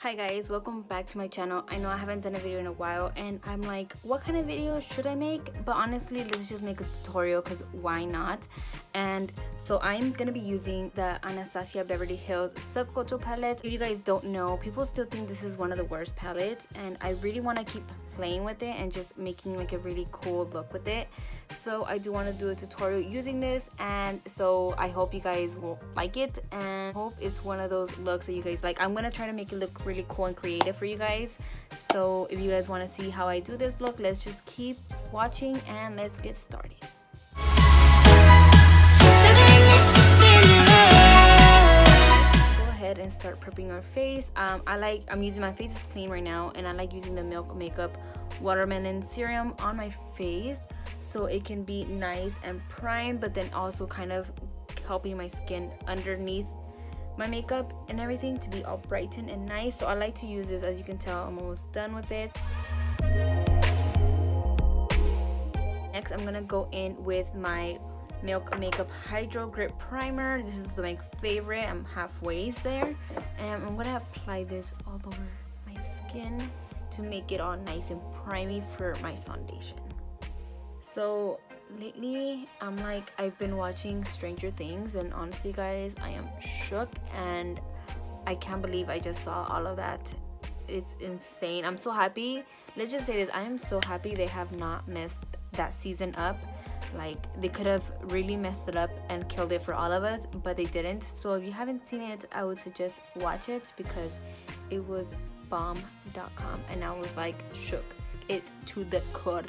Hi guys, welcome back to my channel. I know I haven't done a video in a while and I'm like, what kind of video should I make? But honestly, let's just make a tutorial because why not? And so I'm gonna be using the Anastasia Beverly Hills Subculture palette. If you guys don't know, people still think this is one of the worst palettes and I really want to keep playing with it and just making like a really cool look with it. So I do want to do a tutorial using this, and so I hope you guys will like it and hope it's one of those looks that you guys like. I'm gonna try to make it look really cool and creative for you guys. So if you guys want to see how I do this look, let's just keep watching and let's get started. Go ahead and start prepping our face. I'm using my face is clean right now, and I like using the Milk Makeup Watermelon Serum on my face so it can be nice and primed, but then also kind of helping my skin underneath my makeup and everything to be all brightened and nice. So I like to use this. As you can tell, I'm almost done with it. Next, I'm gonna go in with my Milk Makeup Hydro Grip Primer. This is my favorite. I'm halfway there, and I'm gonna apply this all over my skin to make it all nice and primey for my foundation. So lately I've been watching Stranger Things, and honestly guys, I am shook and I can't believe I just saw all of that. It's insane. I'm so happy. Let's just say this, I am so happy they have not messed that season up. Like, they could have really messed it up and killed it for all of us, but they didn't. So if you haven't seen it, I would suggest watch it because it was bomb.com, and I was like shook it to the core,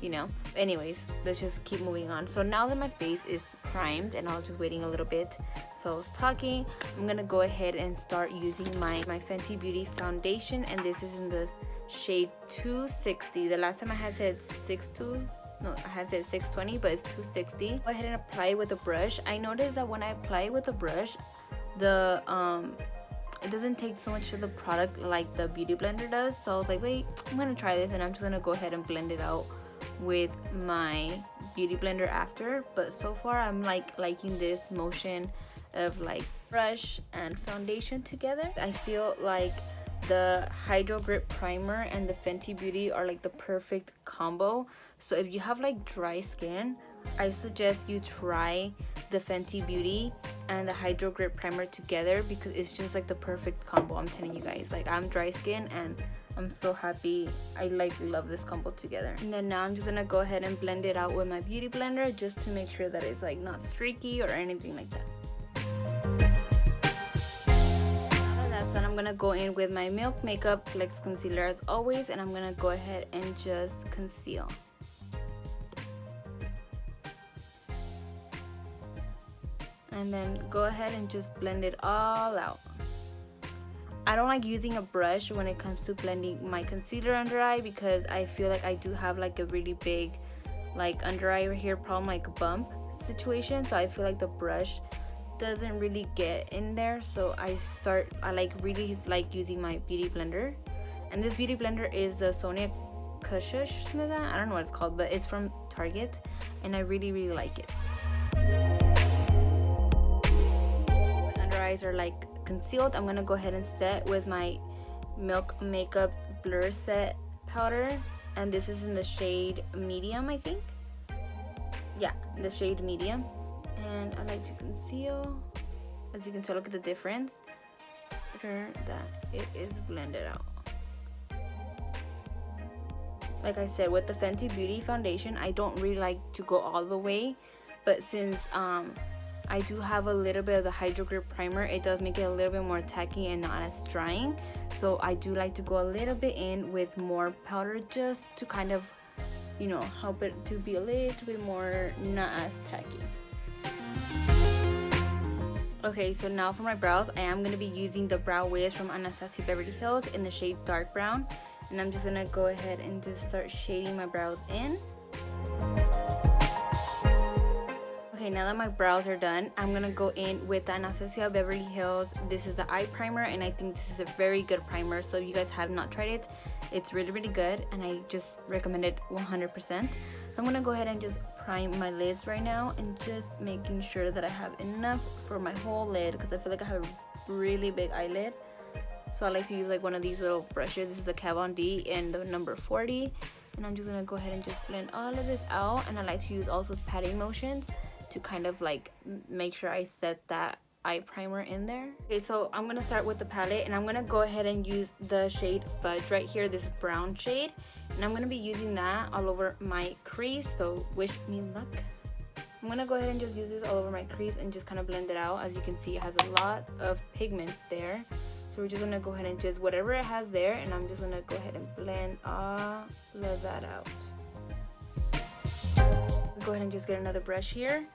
you know. Anyways, let's just keep moving on. So now that my face is primed and I was just waiting a little bit, so I was talking, I'm gonna go ahead and start using my Fenty Beauty foundation, and this is in the shade 260. The last time I had said 620, but it's 260. Go ahead and apply it with a brush. I noticed that when I apply it with a brush, it doesn't take so much of the product like the beauty blender does. So I was like, wait, I'm gonna try this, and I'm just gonna go ahead and blend it out with my beauty blender after. But so far I'm liking this motion of like brush and foundation together. I feel like the Hydro Grip Primer and the Fenty Beauty are like the perfect combo. So if you have like dry skin, I suggest you try the Fenty Beauty and the Hydro Grip Primer together because it's just like the perfect combo. I'm telling you guys, like, I'm dry skin and I'm so happy. I love this combo together. And then now I'm just gonna go ahead and blend it out with my beauty blender just to make sure that it's like not streaky or anything like that. Then I'm gonna go in with my Milk Makeup Flex Concealer as always, and I'm gonna go ahead and just conceal. And then go ahead and just blend it all out. I don't like using a brush when it comes to blending my concealer under eye because I feel like I do have like a really big like under eye hair problem, like bump situation. So I feel like the brush doesn't really get in there, so I really like using my beauty blender. And this beauty blender is the Sonia Kashsh, I don't know what it's called, but it's from Target, and I really like it. My under eyes are like concealed. I'm gonna go ahead and set with my Milk Makeup Blur Set powder, and this is in the shade medium, I think. Yeah, the shade medium. And I like to conceal. As you can tell, look at the difference that it is blended out. Like I said, with the Fenty Beauty foundation, I don't really like to go all the way, but since I do have a little bit of the Hydro Grip Primer, it does make it a little bit more tacky and not as drying. So I do like to go a little bit in with more powder just to kind of, you know, help it to be a little bit more not as tacky. Okay, so now for my brows, I am going to be using the Brow Wiz from Anastasia Beverly Hills in the shade Dark Brown. And I'm just going to go ahead and just start shading my brows in. Okay, now that my brows are done, I'm going to go in with the Anastasia Beverly Hills. This is the eye primer, and I think this is a very good primer. So if you guys have not tried it, it's really good, and I just recommend it 100%. So I'm going to go ahead and just prime my lids right now and just making sure that I have enough for my whole lid because I feel like I have a really big eyelid. So I like to use like one of these little brushes. This is a Kat Von D in the number 40. And I'm just gonna go ahead and just blend all of this out. And I like to use also patting motions to kind of like make sure I set that eye primer in there. Okay, so I'm gonna start with the palette, and I'm gonna go ahead and use the shade Fudge right here, this brown shade, and I'm gonna be using that all over my crease, so wish me luck. I'm gonna go ahead and just use this all over my crease and just kind of blend it out. As you can see, it has a lot of pigment there, so we're just gonna go ahead and just whatever it has there, and I'm just gonna go ahead and blend all of that out. Go ahead and just get another brush here,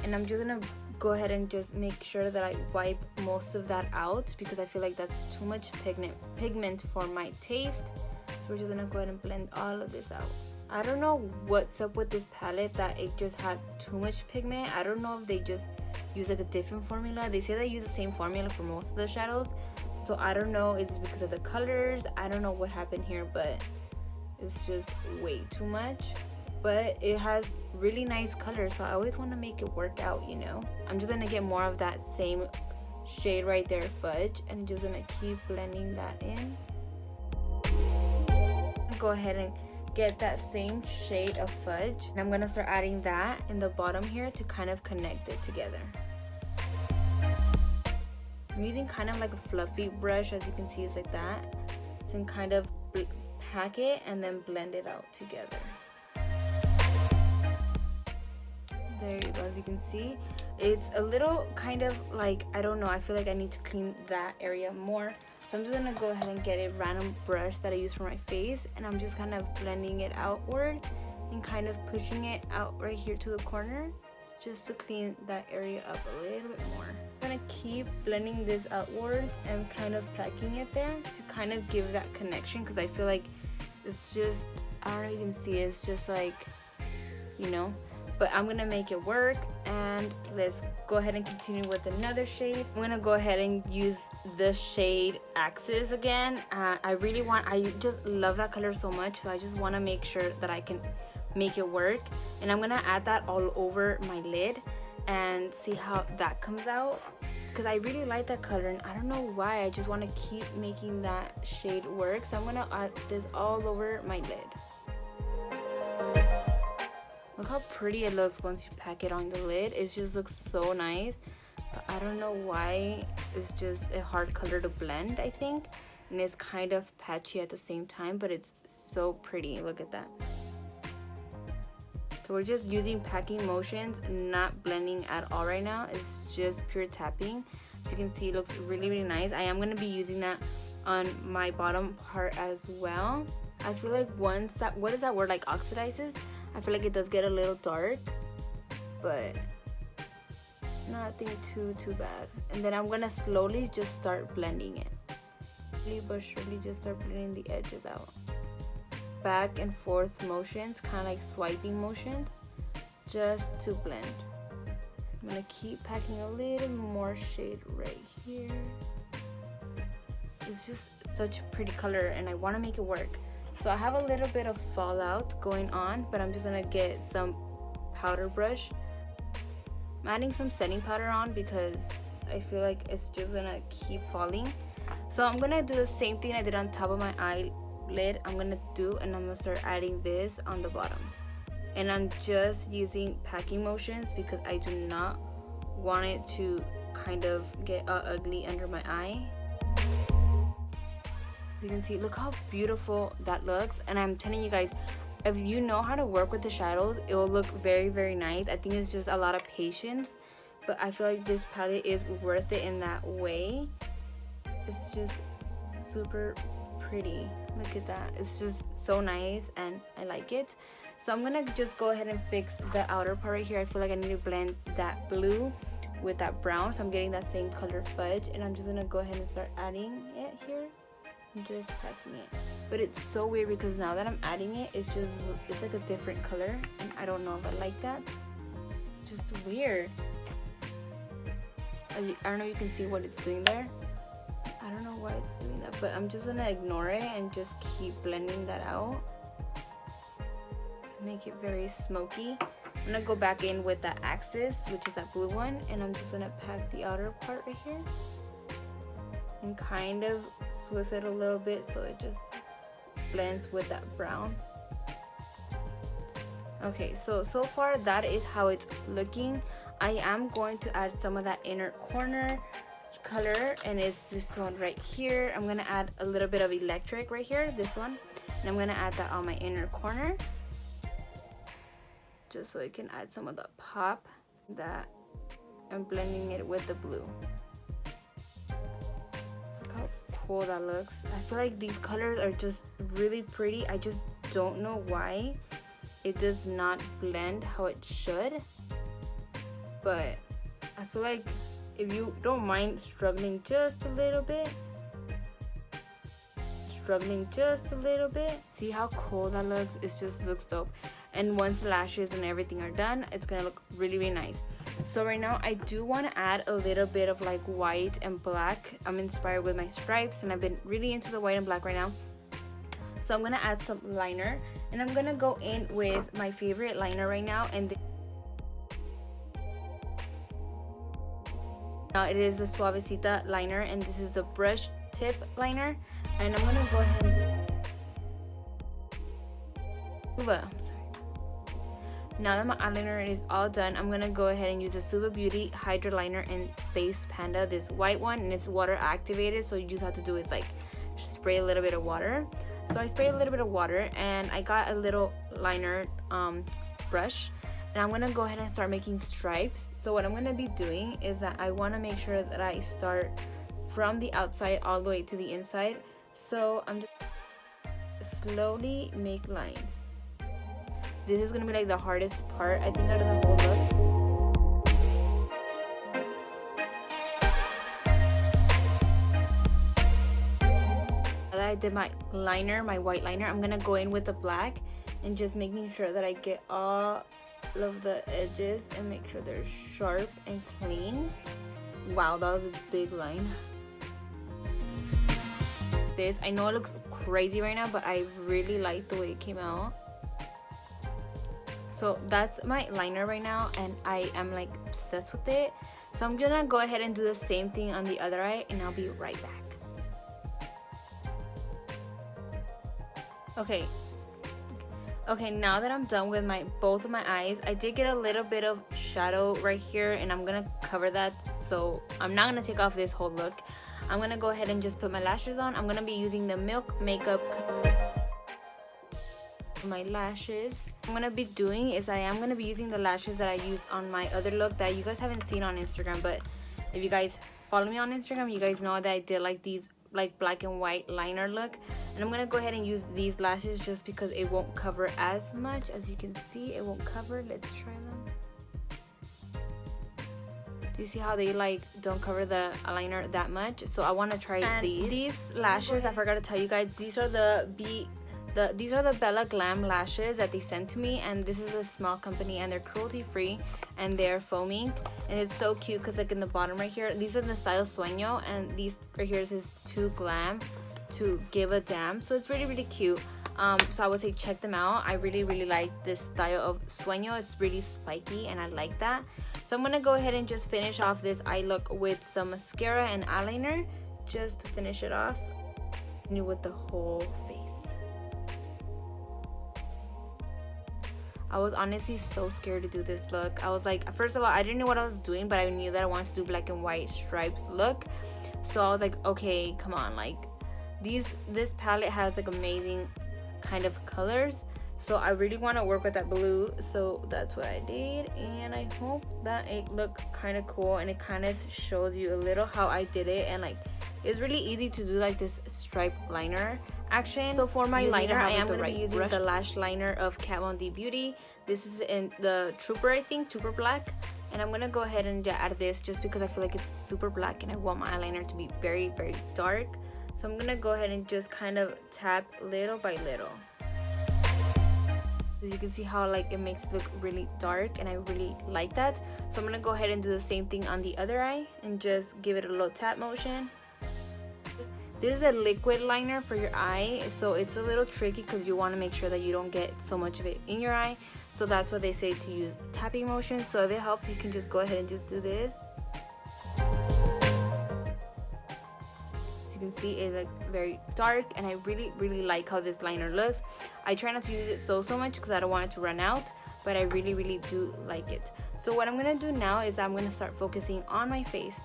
and I'm just gonna go ahead and just make sure that I wipe most of that out because I feel like that's too much pigment for my taste. So we're just gonna go ahead and blend all of this out. I don't know what's up with this palette that it just had too much pigment. I don't know if they just use like a different formula. They say they use the same formula for most of the shadows, so I don't know, it's because of the colors. I don't know what happened here, but it's just way too much. But it has really nice colors, so I always want to make it work out, you know. I'm just gonna get more of that same shade right there, Fudge, and just gonna keep blending that in. Go ahead and get that same shade of Fudge, and I'm gonna start adding that in the bottom here to kind of connect it together. I'm using kind of like a fluffy brush, as you can see, it's like that, to kind of pack it and then blend it out together. There you go. As you can see, it's a little kind of like, I don't know, I feel like I need to clean that area more. So I'm just gonna go ahead and get a random brush that I use for my face, and I'm just kind of blending it outward and kind of pushing it out right here to the corner just to clean that area up a little bit more. I'm gonna keep blending this outward and kind of packing it there to kind of give that connection, because I feel like it's just, I don't know if you can see, it's just like, you know. But I'm gonna make it work, and let's go ahead and continue with another shade. I'm gonna go ahead and use the shade Axis again. I just love that color so much, so I just wanna make sure that I can make it work. And I'm gonna add that all over my lid and see how that comes out, because I really like that color, and I don't know why, I just wanna keep making that shade work. So I'm gonna add this all over my lid. Look how pretty it looks once you pack it on the lid. It just looks so nice. But I don't know why. It's just a hard color to blend, I think. And it's kind of patchy at the same time, but it's so pretty. Look at that. So we're just using packing motions, not blending at all right now. It's just pure tapping. As you can see, it looks really, really nice. I am going to be using that on my bottom part as well. I feel like once that, what is that word, like oxidizes? I feel like it does get a little dark, but nothing too bad. And then I'm gonna slowly just start blending it. Slowly but surely just start blending the edges out. Back and forth motions, kind of like swiping motions, just to blend. I'm gonna keep packing a little more shade right here. It's just such a pretty color, and I want to make it work. So I have a little bit of fallout going on, but I'm just gonna get some powder brush. I'm adding some setting powder on because I feel like it's just gonna keep falling. So I'm gonna do the same thing I did on top of my eyelid. I'm gonna start adding this on the bottom. And I'm just using packing motions because I do not want it to kind of get ugly under my eye. You can see, look how beautiful that looks. And I'm telling you guys, if you know how to work with the shadows, it will look very, very nice. I think it's just a lot of patience, but I feel like this palette is worth it in that way. It's just super pretty. Look at that. It's just so nice, and I like it. So I'm gonna just go ahead and fix the outer part right here. I feel like I need to blend that blue with that brown, so I'm getting that same color Fudge, and I'm just gonna go ahead and start adding it here. Just packing it. But it's so weird because now that I'm adding it, it's like a different color, and I don't know if I like that. It's just weird. I don't know if you can see what it's doing there. I don't know why it's doing that, but I'm just gonna ignore it and just keep blending that out. Make it very smoky. I'm gonna go back in with the Axis, which is that blue one, and I'm just gonna pack the outer part right here and kind of swift it a little bit so it just blends with that brown. Okay, so far that is how it's looking. I am going to add some of that inner corner color, and it's this one right here. I'm gonna add a little bit of electric right here, this one, and I'm gonna add that on my inner corner just so it can add some of the pop. That I'm blending it with the blue. Look how cool that looks. I feel like these colors are just really pretty. I just don't know why it does not blend how it should, but I feel like if you don't mind struggling just a little bit, see how cool that looks? It just looks dope. And once the lashes and everything are done, it's gonna look really, really nice. So right now I do want to add a little bit of like white and black. I'm inspired with my stripes, and I've been really into the white and black right now. So I'm gonna add some liner, and I'm gonna go in with my favorite liner right now, and now it is the Suavecita liner, and this is the brush tip liner. And I'm gonna go ahead and now that my eyeliner is all done, I'm gonna go ahead and use the Suva Beauty Hydra Liner in Space Panda, this white one, and it's water activated, so you just have to do is like spray a little bit of water. So I sprayed a little bit of water, and I got a little liner brush, and I'm gonna go ahead and start making stripes. So what I'm gonna be doing is that I wanna make sure that I start from the outside all the way to the inside. So I'm just slowly make lines. This is gonna be like the hardest part, I think, out of the whole look. Now that I did my liner, my white liner, I'm gonna go in with the black and just making sure that I get all of the edges and make sure they're sharp and clean. Wow, that was a big line. This, I know it looks crazy right now, but I really like the way it came out. So that's my liner right now, and I am like obsessed with it. So I'm gonna go ahead and do the same thing on the other eye, and I'll be right back. Okay, now that I'm done with both of my eyes, I did get a little bit of shadow right here, and I'm gonna cover that. So I'm not gonna take off this whole look. I'm gonna go ahead and just put my lashes on. I'm gonna be using the Milk Makeup my lashes. What I'm gonna be doing is I am gonna be using the lashes that I used on my other look that you guys haven't seen on Instagram, but if you guys follow me on Instagram, you guys know that I did like these like black and white liner look, and I'm gonna go ahead and use these lashes just because it won't cover as much. As you can see, it won't cover. Let's try them. Do you see how they like don't cover the eyeliner that much? So I want to try these lashes. I forgot to tell you guys, these are these are the Bella Glam lashes that they sent to me, and this is a small company, and they're cruelty free, and they're foaming, and it's so cute because like in the bottom right here, these are the style Sueño, and these right here is Too Glam to Give a Damn. So it's really, really cute. So I would say check them out. I really, really like this style of Sueño. It's really spiky, and I like that. So I'm gonna go ahead and just finish off this eye look with some mascara and eyeliner just to finish it off with the whole face. I was honestly so scared to do this look. I was like, first of all, I didn't know what I was doing, but I knew that I wanted to do black and white striped look. So I was like, okay, come on, like this palette has like amazing kind of colors, so I really want to work with that blue. So that's what I did, and I hope that it looked kind of cool, and it kind of shows you a little how I did it. And like it's really easy to do like this stripe liner action. So for my liner, I am going to be using the lash liner of Kat Von D Beauty. This is in the Trooper, I think, Trooper Black. And I'm going to go ahead and add this just because I feel like it's super black and I want my eyeliner to be very, very dark. So I'm going to go ahead and just kind of tap little by little. As you can see how like it makes it look really dark, and I really like that. So I'm going to go ahead and do the same thing on the other eye and just give it a little tap motion. This is a liquid liner for your eye, so it's a little tricky because you want to make sure that you don't get so much of it in your eye. So that's what they say to use tapping motion. So if it helps, you can just go ahead and just do this. As you can can see, is like very dark, and I really like how this liner looks. I try not to use it so much because I don't want it to run out, but I really do like it. So what I'm gonna do now is I'm gonna start focusing on my face.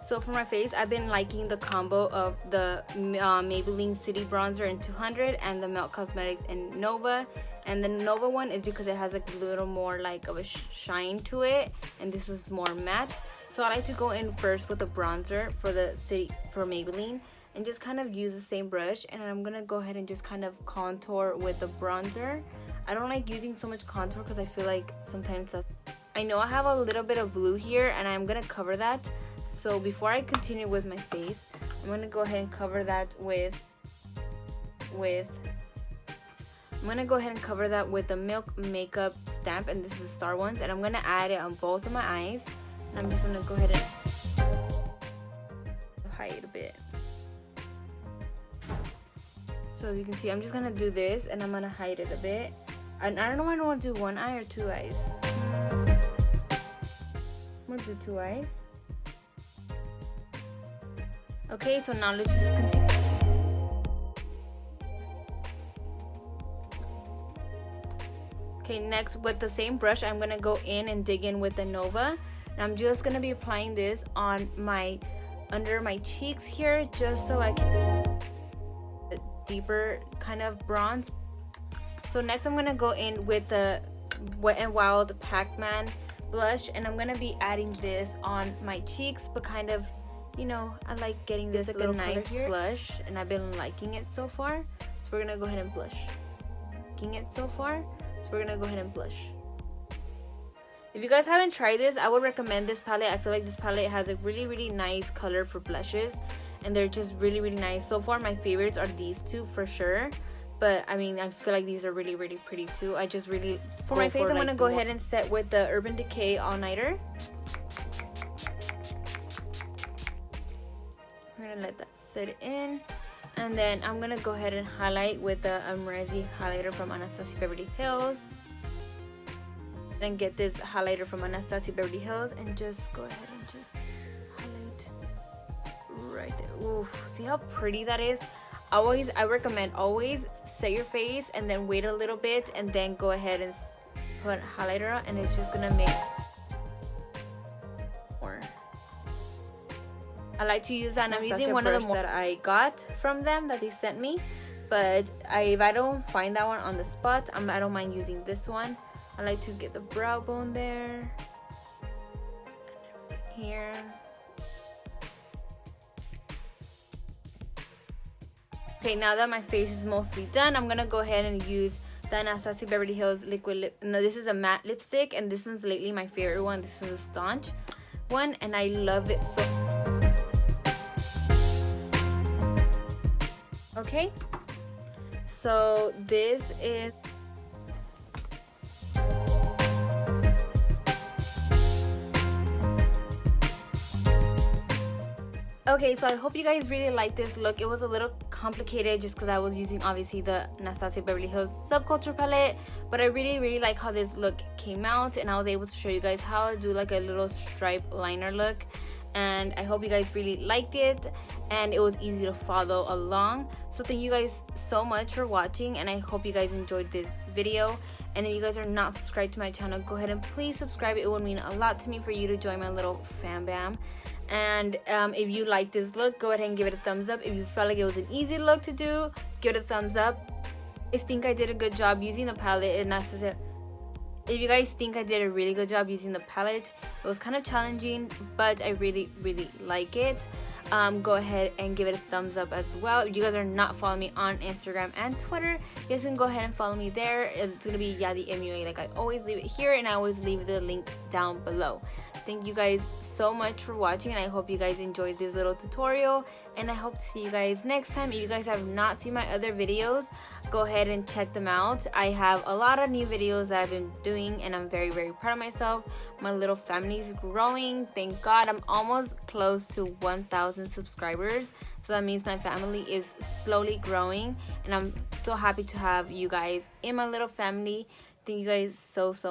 So for my face, I've been liking the combo of the Maybelline City Bronzer in 200 and the Melt Cosmetics in Nova. And the Nova one is because it has like a little more like of a shine to it, and this is more matte. So I like to go in first with the bronzer for Maybelline, and just kind of use the same brush, and I'm gonna go ahead and just kind of contour with the bronzer. I don't like using so much contour because I feel like sometimes I know I have a little bit of blue here, and I'm gonna cover that. So before I continue with my face, I'm gonna go ahead and cover that with the Milk Makeup stamp, and this is Star Ones, and I'm gonna add it on both of my eyes. And I'm just gonna go ahead and hide a bit. So as you can see, I'm just gonna do this, and I'm gonna hide it a bit. And I don't know if I want to do one eye or two eyes. I'm gonna do two eyes. Okay, so now let's just continue. Okay, next with the same brush, I'm gonna go in and dig in with the Nova. And I'm just gonna be applying this on under my cheeks here, just so I can a deeper kind of bronze. So next I'm gonna go in with the Wet n Wild Pac-Man blush, and I'm gonna be adding this on my cheeks, but kind of, you know, I like getting this like a nice blush, and I've been liking it so far. So we're gonna go ahead and blush. We're gonna go ahead and blush. If you guys haven't tried this, I would recommend this palette. I feel like this palette has a really nice color for blushes, and they're just really nice. So far my favorites are these two for sure, but I mean, I feel like these are really pretty too. I just really, for my face, I'm gonna go ahead and set with the Urban Decay All Nighter. I'm gonna let that sit in, and then I'm gonna go ahead and highlight with the Resi highlighter from Anastasia Beverly Hills, and get this highlighter from Anastasia Beverly Hills, and just go ahead and just highlight right there. Ooh, see how pretty that is? I recommend always set your face and then wait a little bit, and then go ahead and put highlighter on, and it's just gonna make more. I like to use that, and I'm using one of the that I got from them that they sent me, but if I don't find that one on the spot, I don't mind using this one. I like to get the brow bone there and here. Okay, now that my face is mostly done, I'm gonna go ahead and use the Anastasia Beverly Hills liquid lip. No, this is a matte lipstick, and this one's lately my favorite one. This is a Staunch one, and I love it so. Okay, so this is okay, so I hope you guys really like this look. It was a little complicated just because I was using obviously the Anastasia Beverly Hills Subculture palette, but I really like how this look came out, and I was able to show you guys how to do like a little stripe liner look. And I hope you guys really liked it, and it was easy to follow along. So thank you guys so much for watching, and I hope you guys enjoyed this video. And if you guys are not subscribed to my channel, go ahead and please subscribe. It would mean a lot to me for you to join my little fam bam. And if you like this look, go ahead and give it a thumbs up. If you felt like it was an easy look to do, give it a thumbs up. I think I did a good job using the palette, and that's it. If you guys think I did a really good job using the palette, it was kind of challenging, but I really like it. Go ahead and give it a thumbs up as well. If you guys are not following me on Instagram and Twitter, you guys can go ahead and follow me there. It's gonna be Yadi MUA. Like I always leave it here, and I always leave the link down below. Thank you guys so much for watching, and I hope you guys enjoyed this little tutorial, and I hope to see you guys next time. If you guys have not seen my other videos, go ahead and check them out. I have a lot of new videos that I've been doing, and I'm very proud of myself. My little family is growing. Thank God. I'm almost close to 1,000 subscribers, so that means my family is slowly growing, and I'm so happy to have you guys in my little family. Thank you guys so